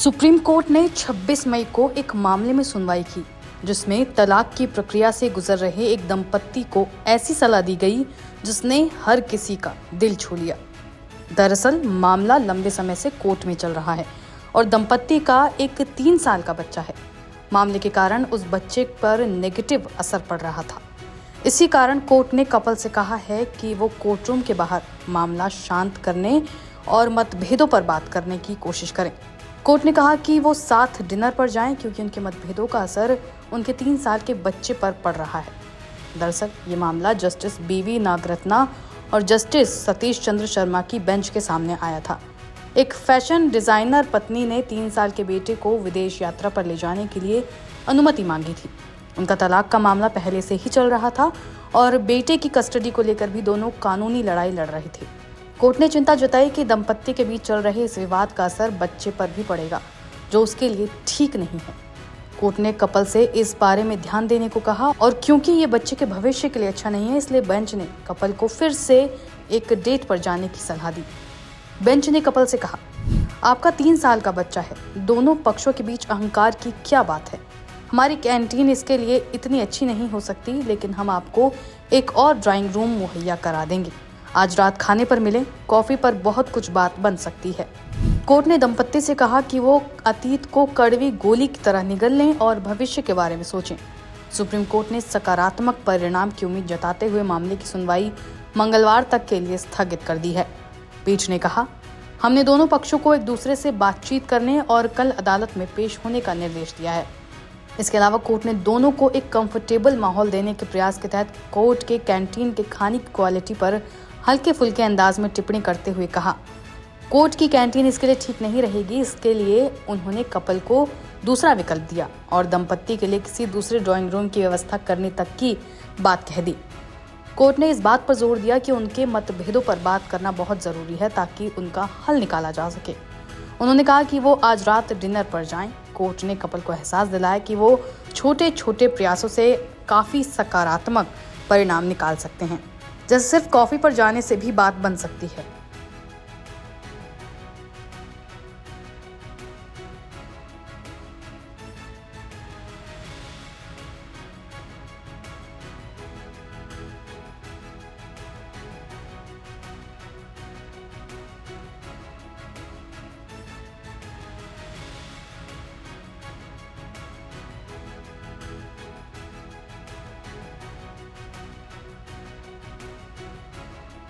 Supreme court ने 26 मई को एक मामले में सुनवाई की जिसमें तलाक की प्रक्रिया से गुजर रहे एक दंपत्ति को ऐसी सलाह दी गई जिसने हर किसी का दिल छू लिया। दरअसल मामला लंबे समय से कोर्ट में चल रहा है और दंपत्ति का एक 3 साल का बच्चा है। मामले के कारण उस बच्चे पर नेगेटिव असर पड़ रहा था। इसी कारण कोर्ट ने कपल से कहा है कि वो कोर्टरूम के बाहर मामला शांत करने और मतभेदों पर बात करने की कोशिश करें। कोर्ट ने कहा कि वो साथ डिनर पर जाएं क्योंकि उनके मतभेदों का असर उनके 3 साल के बच्चे पर पड़ रहा है। दरअसल ये मामला जस्टिस BV नागरत्ना और जस्टिस सतीश चंद्र शर्मा की बेंच के सामने आया था। एक फैशन डिजाइनर पत्नी ने 3 साल के बेटे को विदेश यात्रा पर ले जाने के लिए अनुमति मांगी थी। उनका तलाक का मामला पहले से ही चल रहा था और बेटे की कस्टडी को लेकर भी दोनों कानूनी लड़ाई लड़ रहे थे। कोर्ट ने चिंता जताई कि दंपत्ति के बीच चल रहे इस विवाद का असर बच्चे पर भी पड़ेगा, जो उसके लिए ठीक नहीं है। कोर्ट ने कपल से इस बारे में ध्यान देने को कहा और क्योंकि ये बच्चे के भविष्य के लिए अच्छा नहीं है, इसलिए बेंच ने कपल को फिर से एक डेट पर जाने की सलाह दी। बेंच ने कपल से कहा, आपका 3 साल का बच्चा है, दोनों पक्षों के बीच अहंकार की क्या बात है। हमारी कैंटीन इसके लिए इतनी अच्छी नहीं हो सकती, लेकिन हम आपको एक और ड्राइंग रूम मुहैया करा देंगे। आज रात खाने पर मिलें, कॉफी पर बहुत कुछ बात बन सकती है। कोर्ट ने दंपत्ति से कहा कि वो अतीत को कड़वी गोली की तरह निगल लें और भविष्य के बारे में सोचें। सुप्रीम कोर्ट ने सकारात्मक परिणाम की उम्मीद जताते हुए मामले की सुनवाई मंगलवार तक के लिए स्थगित कर दी है। पीठ ने कहा, हमने दोनों पक्षों को एक दूसरे से बातचीत करने और कल अदालत में पेश होने का निर्देश दिया है। इसके अलावा कोर्ट ने दोनों को एक कंफर्टेबल माहौल देने के प्रयास के तहत कोर्ट के कैंटीन के खाने की क्वालिटी पर हल्के फुल्के अंदाज में टिप्पणी करते हुए कहा, कोर्ट की कैंटीन इसके लिए ठीक नहीं रहेगी। इसके लिए उन्होंने कपल को दूसरा विकल्प दिया और दंपत्ति के लिए किसी दूसरे ड्राइंग रूम की व्यवस्था करने तक की बात कह दी। कोर्ट ने इस बात पर जोर दिया कि उनके मतभेदों पर बात करना बहुत जरूरी है ताकि उनका हल निकाला जा सके। उन्होंने कहा कि वो आज रात डिनर पर जाएं। कोर्ट ने कपल को एहसास दिलाया कि वो छोटे छोटे प्रयासों से काफ़ी सकारात्मक परिणाम निकाल सकते हैं, जैसे सिर्फ कॉफ़ी पर जाने से भी बात बन सकती है।